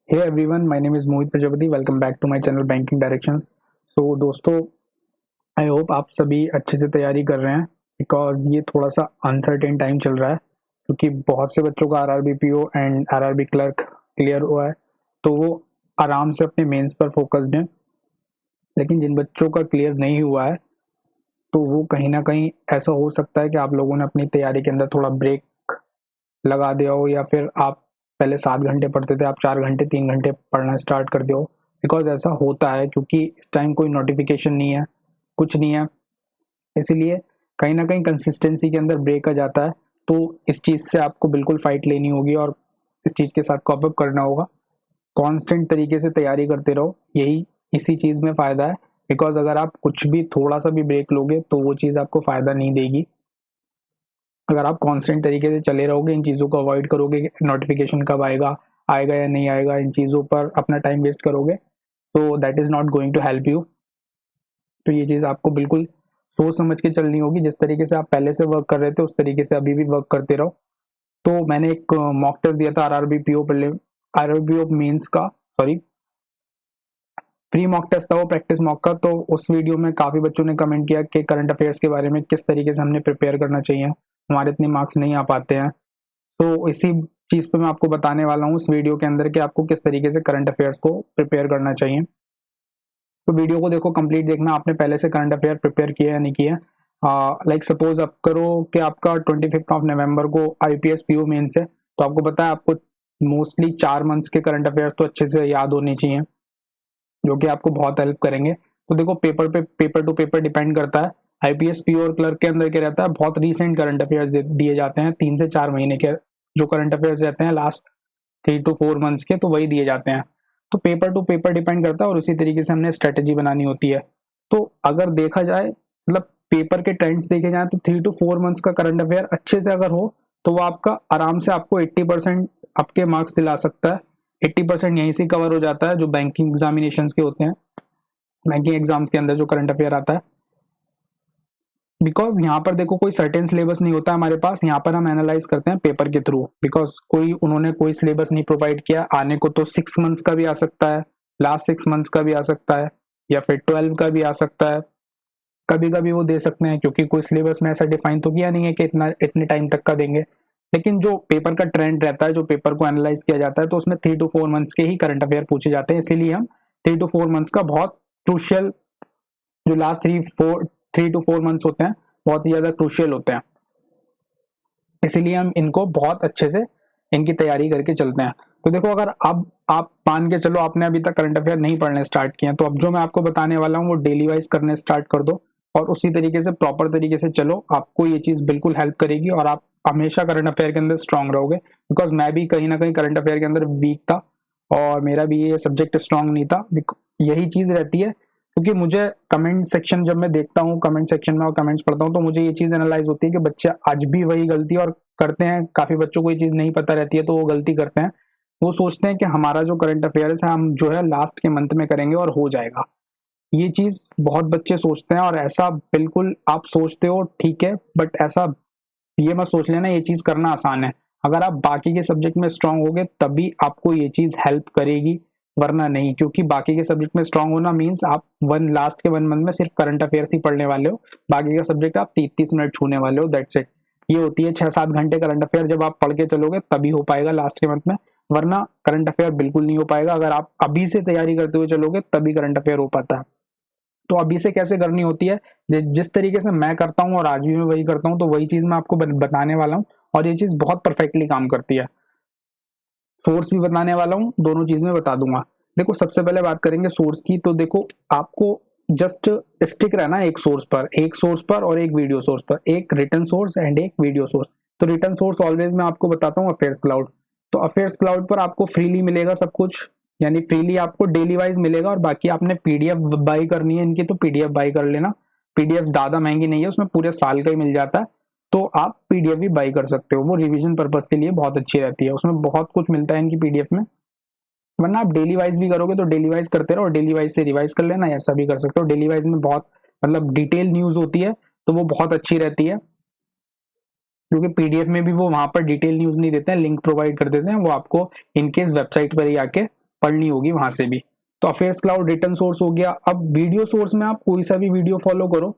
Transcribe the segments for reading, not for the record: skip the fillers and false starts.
Hey everyone, my name is Mohit Prajapati. Welcome back to my channel Banking Directions. So दोस्तों, I hope आप सभी अच्छे से तैयारी कर रहे हैं बिकॉज ये थोड़ा सा अनसर्टेन टाइम चल रहा है क्योंकि बहुत से बच्चों का RRB PO and RRB clerk clear हुआ है तो वो आराम से अपने मेंस पर फोकस्ड हैं। लेकिन जिन बच्चों का क्लियर नहीं हुआ है तो वो कहीं ना कहीं ऐसा हो सकता है कि आप लोगों ने अपनी तैयारी के अंदर थोड़ा ब्रेक लगा दिया हो, या फिर आप पहले 7 घंटे पढ़ते थे, आप 4 घंटे 3 घंटे पढ़ना स्टार्ट कर दिया हो। बिकॉज ऐसा होता है क्योंकि इस टाइम कोई नोटिफिकेशन नहीं है, कुछ नहीं है, इसीलिए कहीं ना कहीं कंसिस्टेंसी के अंदर ब्रेक आ जाता है। तो इस चीज़ से आपको बिल्कुल फाइट लेनी होगी और इस चीज़ के साथ कॉप अप करना होगा। कांस्टेंट तरीके से तैयारी करते रहो, यही इसी चीज़ में फ़ायदा है। बिकॉज अगर आप कुछ भी थोड़ा सा भी ब्रेक लोगे तो वो चीज़ आपको फ़ायदा नहीं देगी। अगर आप कांस्टेंट तरीके से चले रहोगे, इन चीज़ों को अवॉइड करोगे, नोटिफिकेशन कब आएगा आएगा या नहीं आएगा, इन चीज़ों पर अपना टाइम वेस्ट करोगे, तो that is not going to help you. तो ये चीज़ आपको बिल्कुल सोच समझ के चलनी होगी। जिस तरीके से आप पहले से वर्क कर रहे थे उस तरीके से अभी भी वर्क करते रहो। तो मैंने एक मॉक टेस्ट दिया था आरआरबी पीओ मेंस का, सॉरी प्री मॉक टेस्ट था वो, प्रैक्टिस मॉक का। तो उस वीडियो में काफ़ी बच्चों ने कमेंट किया कि करंट अफेयर्स के बारे में किस तरीके से हमने प्रिपेयर करना चाहिए, हमारे इतने मार्क्स नहीं आ पाते हैं। तो इसी चीज़ पे मैं आपको बताने वाला हूँ इस वीडियो के अंदर कि आपको किस तरीके से करंट अफेयर्स को प्रिपेयर करना चाहिए। तो वीडियो को देखो, कंप्लीट देखना। आपने पहले से करंट अफेयर प्रिपेयर किया है या नहीं किया। लाइक सपोज आप करो कि आपका 25 नवंबर को आईपीएस पीओ मेंस है, तो आपको पता है आपको मोस्टली 4 मंथ्स के करंट अफेयर्स तो अच्छे से याद होने चाहिए, जो कि आपको बहुत हेल्प करेंगे। तो देखो, पेपर टू पेपर डिपेंड करता है। आईपीएस पीओ और क्लर्क के अंदर क्या रहता है, बहुत रीसेंट करंट अफेयर्स दिए जाते हैं, 3 से 4 महीने के जो करंट अफेयर्स रहते हैं लास्ट 3 to 4 मंथ्स के, तो वही दिए जाते हैं। तो पेपर टू पेपर डिपेंड करता है और उसी तरीके से हमने स्ट्रेटेजी बनानी होती है। तो अगर देखा जाए, मतलब पेपर के ट्रेंड्स देखे जाए, तो 3 to 4 मंथ्स का करंट अफेयर अच्छे से अगर हो तो वो आपका आराम से आपको 80% आपके मार्क्स दिला सकता है। 80% यहीं से कवर हो जाता है जो बैंकिंग एग्जामिनेशन के होते हैं, बैंकिंग एग्जाम्स के अंदर जो करंट अफेयर आता है। बिकॉज यहाँ पर देखो, कोई सर्टेन सिलेबस नहीं होता हमारे पास, यहाँ पर हम एनालाइज करते हैं पेपर के थ्रू। बिकॉज उन्होंने कोई सिलेबस नहीं प्रोवाइड किया। आने को तो 6 मंथ्स का भी आ सकता है, लास्ट 6 मंथ्स का भी आ सकता है, या फिर 12 का भी आ सकता है। कभी कभी वो दे सकते हैं क्योंकि कोई सिलेबस में ऐसा डिफाइन तो किया नहीं है कि इतने टाइम तक का देंगे। लेकिन जो पेपर का ट्रेंड रहता है, जो पेपर को एनालाइज किया जाता है, तो उसमें 3 to 4 मंथ्स के ही करंट अफेयर पूछे जाते हैं। इसीलिए हम 3 to 4 मंथ्स का बहुत क्रूशियल, जो लास्ट 3 to 4 मंथ्स होते हैं, बहुत ही ज्यादा क्रूशियल होते हैं। इसीलिए हम इनको बहुत अच्छे से इनकी तैयारी करके चलते हैं। तो देखो, अगर अब आप मान के चलो आपने अभी तक करंट अफेयर नहीं पढ़ने स्टार्ट किए हैं, तो अब जो मैं आपको बताने वाला हूँ वो डेली वाइज करने स्टार्ट कर दो और उसी तरीके से प्रॉपर तरीके से चलो। आपको ये चीज़ बिल्कुल हेल्प करेगी और आप हमेशा करंट अफेयर के अंदर स्ट्रांग रहोगे। बिकॉज मैं भी कहीं ना कहीं करंट अफेयर के अंदर वीक था और मेरा भी ये सब्जेक्ट स्ट्रांग नहीं था। यही चीज़ रहती है, क्योंकि मुझे कमेंट सेक्शन, जब मैं देखता हूँ कमेंट सेक्शन में और कमेंट्स पढ़ता हूँ, तो मुझे ये चीज़ एनालाइज होती है कि बच्चे आज भी वही गलती और करते हैं। काफ़ी बच्चों को ये चीज़ नहीं पता रहती है तो वो गलती करते हैं। वो सोचते हैं कि हमारा जो करंट अफेयर्स है हम जो है लास्ट के मंथ में करेंगे और हो जाएगा। ये चीज़ बहुत बच्चे सोचते हैं और ऐसा बिल्कुल आप सोचते हो, ठीक है, बट ऐसा ये मत सोच लेना ये चीज़ करना आसान है। अगर आप बाकी के सब्जेक्ट में स्ट्रांग होगे तभी आपको ये चीज़ हेल्प करेगी, वरना नहीं। क्योंकि बाकी के सब्जेक्ट में स्ट्रांग होना मीन्स आप लास्ट के 1 मंथ में सिर्फ करंट अफेयर्स ही पढ़ने वाले हो, बाकी का सब्जेक्ट आप 30-30 मिनट छूने वाले हो, दैट्स इट। ये होती है 6-7 घंटे करंट अफेयर, जब आप पढ़ के चलोगे तभी हो पाएगा लास्ट के मंथ में, वरना करंट अफेयर बिल्कुल नहीं हो पाएगा। अगर आप अभी से तैयारी करते हुए चलोगे तभी करंट अफेयर हो पाता है। तो अभी से कैसे करनी होती है, जिस तरीके से मैं करता हूँ और आज भी मैं वही करता हूँ, तो वही चीज़ मैं आपको बताने वाला हूँ और ये चीज़ बहुत परफेक्टली काम करती है। सोर्स भी बताने वाला हूँ, दोनों चीज़ें बता दूंगा। देखो, सबसे पहले बात करेंगे सोर्स की। तो देखो, आपको जस्ट स्टिक रहना है एक सोर्स पर और एक वीडियो सोर्स पर, एक रिटर्न सोर्स एंड एक वीडियो सोर्स। तो रिटर्न सोर्स ऑलवेज मैं आपको बताता हूँ अफेयर्स क्लाउड। तो अफेयर्स क्लाउड पर आपको फ्रीली मिलेगा सब कुछ, यानी फ्रीली आपको डेली वाइज मिलेगा। और बाकी आपने पीडीएफ बाई करनी है इनकी, तो पीडीएफ बाई कर लेना। पीडीएफ ज़्यादा महंगी नहीं है, उसमें पूरे साल का ही मिल जाता है। तो आप पीडीएफ भी बाई कर सकते हो, वो रिवीजन पर्पस के लिए बहुत अच्छी रहती है, उसमें बहुत कुछ मिलता है इनकी पीडीएफ में। वरना आप डेली वाइज भी करोगे तो डेली वाइज करते रहो, डेली वाइज से रिवाइज कर लेना, ऐसा भी कर सकते हो। डेली वाइज में बहुत मतलब डिटेल न्यूज होती है, तो वो बहुत अच्छी रहती है। क्योंकि पीडीएफ में भी वो वहां पर डिटेल न्यूज नहीं देते हैं, लिंक प्रोवाइड कर देते हैं, वो आपको इनकेस वेबसाइट पर ही आके पढ़नी होगी वहां से भी। तो अफेयर्स क्लाउड रिटर्न सोर्स हो गया। अब वीडियो सोर्स में आप कोई सा भी वीडियो फॉलो करो,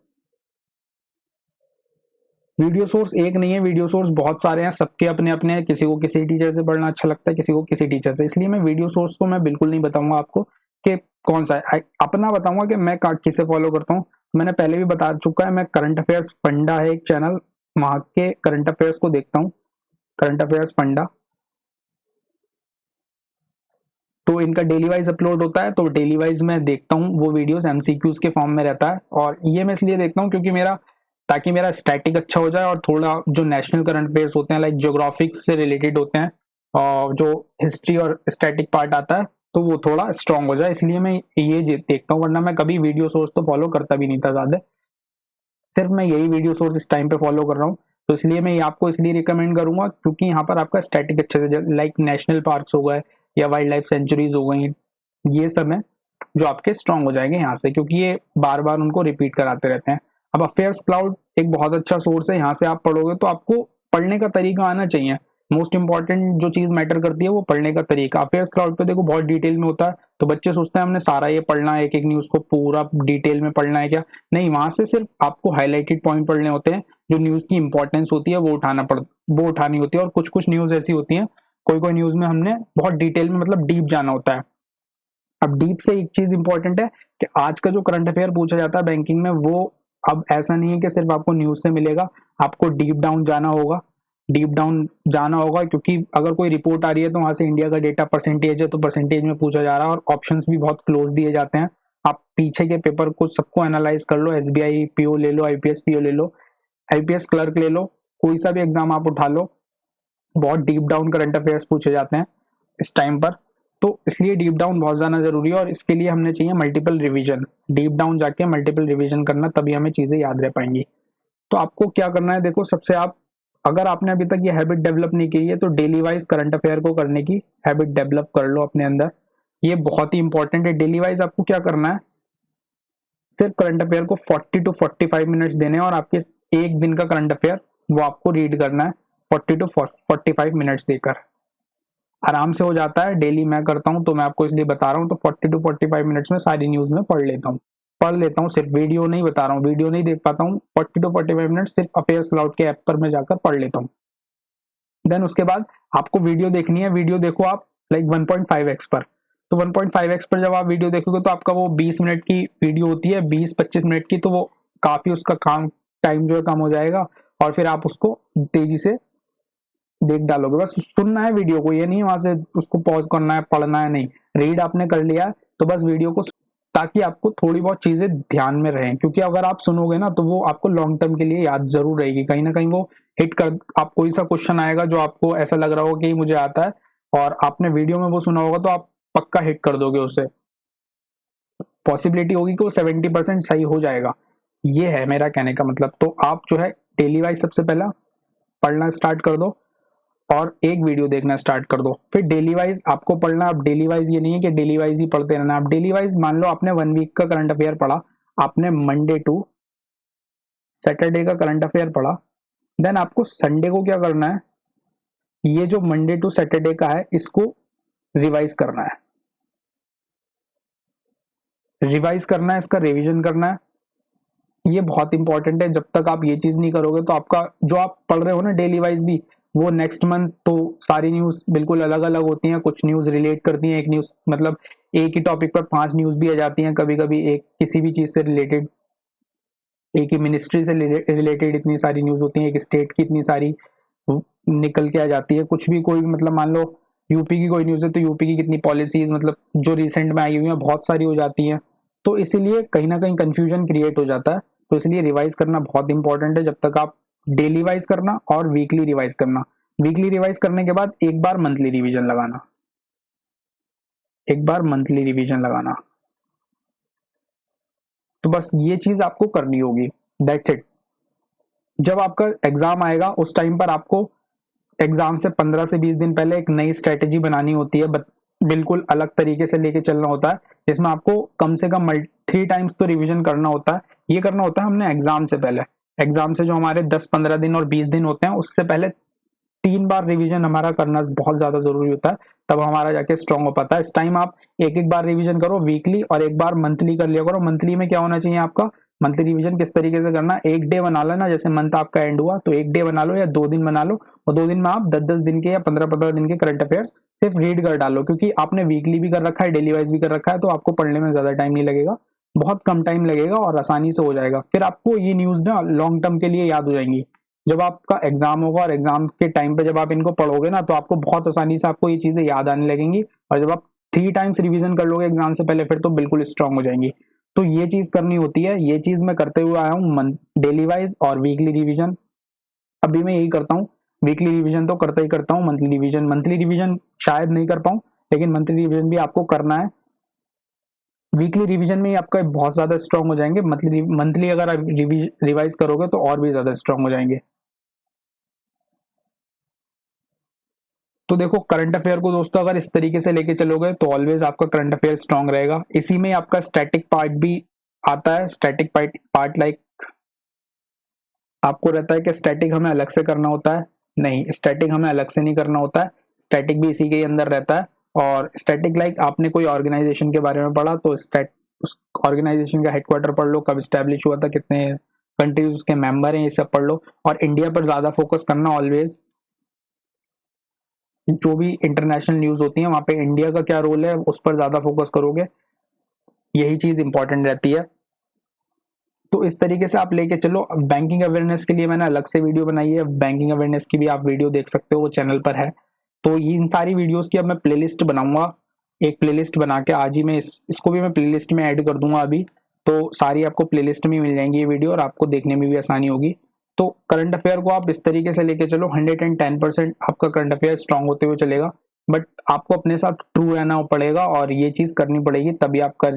वीडियो सोर्स एक नहीं है, वीडियो सोर्स बहुत सारे हैं, सबके अपने अपने हैं। किसी को किसी टीचर से पढ़ना अच्छा लगता है, किसी को किसी टीचर से, इसलिए मैं वीडियो सोर्स तो मैं बिल्कुल नहीं बताऊंगा आपको कि कौन सा है। अपना बताऊंगा कि मैं किसे फॉलो करता हूँ। मैंने पहले भी बता चुका है, मैं करंट अफेयर्स फंडा है एक चैनल, वहां के करंट अफेयर्स को देखता हूँ, करंट अफेयर्स फंडा। तो इनका डेली वाइज अपलोड होता है, तो डेली वाइज मैं देखता हूँ वो वीडियोस, एमसीक्यूज के फॉर्म में रहता है। और ये मैं इसलिए देखता हूँ क्योंकि ताकि मेरा स्टैटिक अच्छा हो जाए और थोड़ा जो नेशनल करंट अफेयर्स होते हैं लाइक ज्योग्राफिक्स से रिलेटेड होते हैं, और जो हिस्ट्री और स्टैटिक पार्ट आता है तो वो थोड़ा स्ट्रांग हो जाए, इसलिए मैं ये देखता हूँ। वरना मैं कभी वीडियो सोर्स तो फॉलो करता भी नहीं था ज्यादा, सिर्फ मैं यही वीडियो सोर्स इस टाइम पे फॉलो कर रहा हूँ। तो इसलिए मैं आपको इसलिए रिकमेंड करूंगा क्योंकि यहाँ पर आपका स्टैटिक अच्छे से, लाइक नेशनल पार्क्स हो गए या वाइल्ड लाइफ सेंचुरीज हो गई, ये सब है जो आपके स्ट्रांग हो जाएंगे यहाँ से, क्योंकि ये बार बार उनको रिपीट कराते रहते हैं। अब अफेयर्स क्लाउड एक बहुत अच्छा सोर्स है, यहाँ से आप पढ़ोगे तो आपको पढ़ने का तरीका आना चाहिए। मोस्ट इंपॉर्टेंट जो चीज मैटर करती है वो पढ़ने का तरीका। अफेयर्स क्लाउड पे देखो बहुत डिटेल में होता है, तो बच्चे सोचते हैं हमने सारा ये पढ़ना है, एक एक न्यूज को पूरा डिटेल में पढ़ना है क्या, नहीं, वहां से सिर्फ आपको हाईलाइटेड पॉइंट पढ़ने होते हैं। जो न्यूज की इंपॉर्टेंस होती है वो उठानी होती है। और कुछ कुछ न्यूज ऐसी होती है, कोई कोई न्यूज में हमने बहुत डिटेल में मतलब डीप जाना होता है। अब डीप से एक चीज इंपॉर्टेंट है कि आज का जो करंट अफेयर पूछा जाता है बैंकिंग में, वो अब ऐसा नहीं है कि सिर्फ आपको न्यूज से मिलेगा, आपको डीप डाउन जाना होगा, डीप डाउन जाना होगा। क्योंकि अगर कोई रिपोर्ट आ रही है तो वहां से इंडिया का डेटा परसेंटेज है, तो परसेंटेज में पूछा जा रहा है, और ऑप्शंस भी बहुत क्लोज दिए जाते हैं। आप पीछे के पेपर को सबको एनालाइज कर लो, एसबीआई पीओ ले लो, आईपीएस पीओ ले लो, आईपीएस क्लर्क ले लो, कोई सा भी एग्जाम आप उठा लो, बहुत डीप डाउन करंट अफेयर्स पूछे जाते हैं इस टाइम पर। तो इसलिए डीप डाउन बहुत ज्यादा जरूरी है, और इसके लिए हमने चाहिए मल्टीपल रिवीजन, डीप डाउन जाके मल्टीपल रिवीजन करना, तभी हमें चीजें याद रह पाएंगी। तो आपको क्या करना है, देखो सबसे अगर आपने अभी तक ये हैबिट डेवलप नहीं की है तो डेली वाइज करंट अफेयर को करने की हैबिट डेवलप कर लो अपने अंदर। ये बहुत ही इंपॉर्टेंट है। डेली वाइज आपको क्या करना है, सिर्फ करंट अफेयर को 40 to 45 मिनट्स देने हैं, और आपके एक दिन का करंट अफेयर वो आपको रीड करना है 40 to 45 मिनट्स देकर। आराम से हो जाता है, डेली मैं करता हूँ तो मैं आपको इसलिए बता रहा हूँ। तो 40 to 45 मिनट्स में सारी न्यूज में पढ़ लेता हूँ, सिर्फ वीडियो नहीं बता रहा हूँ, वीडियो नहीं देख पाता हूँ। 40 to 45 मिनट सिर्फ अफेयर्स क्लाउड के ऐप पर मैं जाकर पढ़ लेता हूँ। देन उसके बाद आपको वीडियो देखनी है, वीडियो देखो आप लाइक 1.5x पर। तो 1.5x पर जब आप वीडियो देखोगे तो आपका वो 20 मिनट की वीडियो होती है, 20-25 मिनट की, तो वो काफी उसका काम टाइम जो है कम हो जाएगा, और फिर आप उसको तेजी से देख डालोगे। बस सुनना है वीडियो को, ये नहीं वहां से उसको पॉज करना है, पढ़ना है, नहीं। रीड आपने कर लिया तो बस वीडियो को, ताकि आपको थोड़ी बहुत चीजें ध्यान में रहें, क्योंकि अगर आप सुनोगे ना तो वो आपको लॉन्ग टर्म के लिए याद जरूर रहेगी। कहीं ना कहीं वो हिट कर, आप कोई सा क्वेश्चन आएगा जो आपको ऐसा लग रहा होगा कि मुझे आता है, और आपने वीडियो में वो सुना होगा, तो आप पक्का हिट कर दोगे उससे। पॉसिबिलिटी होगी कि वो 70% सही हो जाएगा। ये है मेरा कहने का मतलब। तो आप जो है डेली वाइज सबसे पहला पढ़ना स्टार्ट कर दो, और एक वीडियो देखना स्टार्ट कर दो, फिर डेली वाइज आपको पढ़ना। अब डेली वाइज ये नहीं है कि डेली वाइज ही पढ़ते रहना। आप डेली वाइज, मान लो आपने 1 वीक का करंट अफेयर पढ़ा, आपने मंडे टू सैटरडे का करंट अफेयर पढ़ा, देन आपको संडे को क्या करना है, ये जो मंडे टू सैटरडे का है इसको रिवाइज करना है, रिवाइज करना है, इसका रिवीजन करना है। ये बहुत इंपॉर्टेंट है। जब तक आप ये चीज नहीं करोगे तो आपका जो आप पढ़ रहे हो ना डेली वाइज भी, वो नेक्स्ट मंथ तो सारी न्यूज बिल्कुल अलग अलग होती हैं, कुछ न्यूज रिलेट करती हैं, एक न्यूज मतलब एक ही टॉपिक पर 5 न्यूज भी आ जाती हैं कभी कभी, एक किसी भी चीज से रिलेटेड, एक ही मिनिस्ट्री से रिलेटेड इतनी सारी न्यूज होती है, एक स्टेट की इतनी सारी निकल के आ जाती है। कुछ भी कोई भी मतलब मान लो यूपी की कोई न्यूज है तो यूपी की कितनी पॉलिसीज मतलब जो रिसेंट में आई हुई है बहुत सारी हो जाती हैं। तो इसीलिए कहीं ना कहीं कंफ्यूजन क्रिएट हो जाता है। तो इसलिए रिवाइज करना बहुत इंपॉर्टेंट है। जब तक आप डेली वाइज करना और वीकली रिवाइज करना, वीकली रिवाइज करने के बाद एक बार मंथली रिवीजन लगाना, एक बार मंथली रिवीजन लगाना। तो बस ये चीज आपको करनी होगी, दैट्स इट। जब आपका एग्जाम आएगा उस टाइम पर आपको एग्जाम से 15 से 20 दिन पहले एक नई स्ट्रेटेजी बनानी होती है, बिल्कुल अलग तरीके से लेके चलना होता है। इसमें आपको कम से कम 3 टाइम्स तो रिवीजन करना होता है। ये करना होता है हमने एग्जाम से पहले, एग्जाम से जो हमारे 10-15 दिन और 20 दिन होते हैं उससे पहले 3 बार रिवीजन हमारा करना बहुत ज्यादा जरूरी होता है, तब हमारा जाके स्ट्रांग हो पाता है। इस टाइम आप एक बार रिवीजन करो वीकली और एक बार मंथली कर लिया करो। मंथली में क्या होना चाहिए आपका, मंथली रिवीजन किस तरीके से करना, एक डे बना लेना, जैसे मंथ आपका एंड हुआ तो एक डे बना लो या 2 दिन बना लो, और 2 दिन में आप 10-10 दिन के या 15-15 दिन के करंट अफेयर्स सिर्फ रीड कर डालो, क्योंकि आपने वीकली भी कर रखा है, डेली वाइज भी कर रखा है, तो आपको पढ़ने में ज्यादा टाइम नहीं लगेगा, बहुत कम टाइम लगेगा और आसानी से हो जाएगा। फिर आपको ये न्यूज ना लॉन्ग टर्म के लिए याद हो जाएंगी। जब आपका एग्जाम होगा और एग्जाम के टाइम पे जब आप इनको पढ़ोगे ना, तो आपको बहुत आसानी से आपको ये चीजें याद आने लगेंगी, और जब आप 3 टाइम्स रिवीजन कर लोगे एग्जाम से पहले, फिर तो बिल्कुल स्ट्रांग हो जाएंगी। तो ये चीज करनी होती है, ये चीज मैं करते हुए आया हूँ, डेली वाइज और वीकली रिवीजन। अभी मैं यही करता हूँ, वीकली रिवीजन तो करता ही करता हूँ, मंथली रिवीजन शायद नहीं कर पाऊँ, लेकिन मंथली रिवीजन भी आपको करना है। वीकली रिवीजन में ही आपका बहुत ज्यादा स्ट्रांग हो जाएंगे, मंथली अगर आप रिवाइज करोगे तो और भी ज्यादा स्ट्रांग हो जाएंगे। तो देखो करंट अफेयर को दोस्तों अगर इस तरीके से लेके चलोगे तो ऑलवेज आपका करंट अफेयर स्ट्रांग रहेगा। इसी में आपका स्टैटिक पार्ट भी आता है। स्टैटिक पार्ट लाइक आपको रहता है कि स्टैटिक हमें अलग से करना होता है, नहीं स्टैटिक हमें अलग से नहीं करना होता है, स्टैटिक भी इसी के अंदर रहता है। और स्टैटिक लाइक आपने कोई ऑर्गेनाइजेशन के बारे में पढ़ा तो उस ऑर्गेनाइजेशन का हेडक्वार्टर पढ़ लो, कब स्टैब्लिश हुआ था, कितने कंट्रीज उसके मेंबर हैं, ये सब पढ़ लो। और इंडिया पर ज्यादा फोकस करना ऑलवेज, जो भी इंटरनेशनल न्यूज होती है वहां पे इंडिया का क्या रोल है उस पर ज्यादा फोकस करोगे, यही चीज इंपॉर्टेंट रहती है। तो इस तरीके से आप लेके चलो। बैंकिंग अवेयरनेस के लिए मैंने अलग से वीडियो बनाई है, बैंकिंग अवेयरनेस की भी आप वीडियो देख सकते हो, वो चैनल पर है। तो ये इन सारी वीडियोस की अब मैं प्लेलिस्ट बनाऊंगा, एक प्लेलिस्ट बना के आज ही मैं इसको भी मैं प्लेलिस्ट में ऐड कर दूंगा अभी। तो सारी आपको प्लेलिस्ट में मिल जाएंगी ये वीडियो और आपको देखने में भी आसानी होगी। तो करंट अफेयर को आप इस तरीके से लेके चलो, 110% आपका करंट अफेयर स्ट्रांग होते हुए चलेगा। बट आपको अपने साथ ट्रू रहना पड़ेगा और ये चीज करनी पड़ेगी, तभी आपका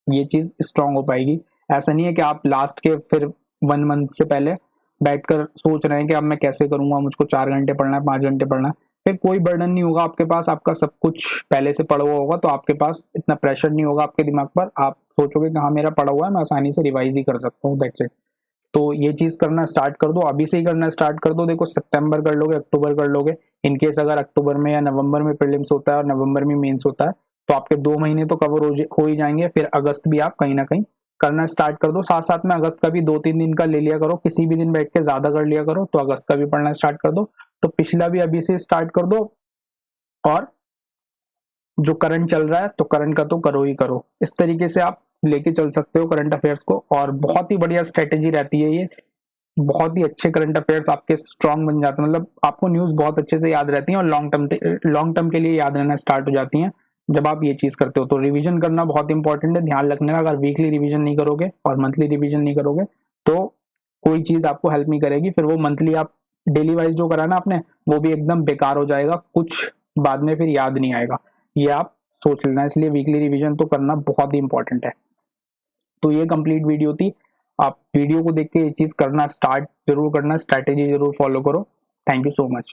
ये चीज स्ट्रांग हो पाएगी। ऐसा नहीं है कि आप लास्ट के फिर 1 मंथ से पहले बैठकर सोच रहे हैं कि अब मैं कैसे करूंगा, मुझको 4 घंटे पढ़ना है, 5 घंटे पढ़ना है। फिर कोई बर्डन नहीं होगा आपके पास, आपका सब कुछ पहले से पढ़ा हुआ होगा, तो आपके पास इतना प्रेशर नहीं होगा आपके दिमाग पर। आप सोचोगे कि हाँ मेरा पढ़ा हुआ है, मैं आसानी से रिवाइज ही कर सकता हूँ, दैट्स इट। तो ये चीज करना स्टार्ट कर दो, अभी से ही करना स्टार्ट कर दो। देखो सितंबर कर लोगे, अक्टूबर कर लोगे, इनकेस अगर अक्टूबर में या नवंबर में प्रीलिम्स होता है और नवंबर में मेंस होता है, तो आपके 2 महीने तो कवर हो ही जाएंगे। फिर अगस्त भी आप कहीं ना कहीं करना स्टार्ट कर दो, साथ साथ में अगस्त का भी 2-3 दिन का ले लिया करो, किसी भी दिन बैठ के ज्यादा कर लिया करो, तो अगस्त का भी पढ़ना स्टार्ट कर दो। तो पिछला भी अभी से स्टार्ट कर दो, और जो करंट चल रहा है तो करंट का तो करो ही करो। इस तरीके से आप लेके चल सकते हो करंट अफेयर्स को, और बहुत ही बढ़िया स्ट्रेटेजी रहती है ये। बहुत ही अच्छे करंट अफेयर्स आपके स्ट्रांग बन जाते हैं, मतलब आपको न्यूज बहुत अच्छे से याद रहती हैं और लॉन्ग टर्म के लिए याद रहना स्टार्ट हो जाती हैं जब आप ये चीज करते हो। तो रिवीजन करना बहुत इंपॉर्टेंट है, ध्यान रखने का। अगर वीकली रिवीजन नहीं करोगे और मंथली रिवीजन नहीं करोगे तो कोई चीज आपको हेल्प नहीं करेगी। फिर वो मंथली आप डेली वाइज जो करा ना आपने, वो भी एकदम बेकार हो जाएगा, कुछ बाद में फिर याद नहीं आएगा, ये आप सोच लेना। इसलिए वीकली रिवीजन तो करना बहुत ही इंपॉर्टेंट है। तो ये कंप्लीट वीडियो थी। आप वीडियो को देख के ये चीज करना स्टार्ट जरूर करना, स्ट्रैटेजी जरूर फॉलो करो। Thank you so much.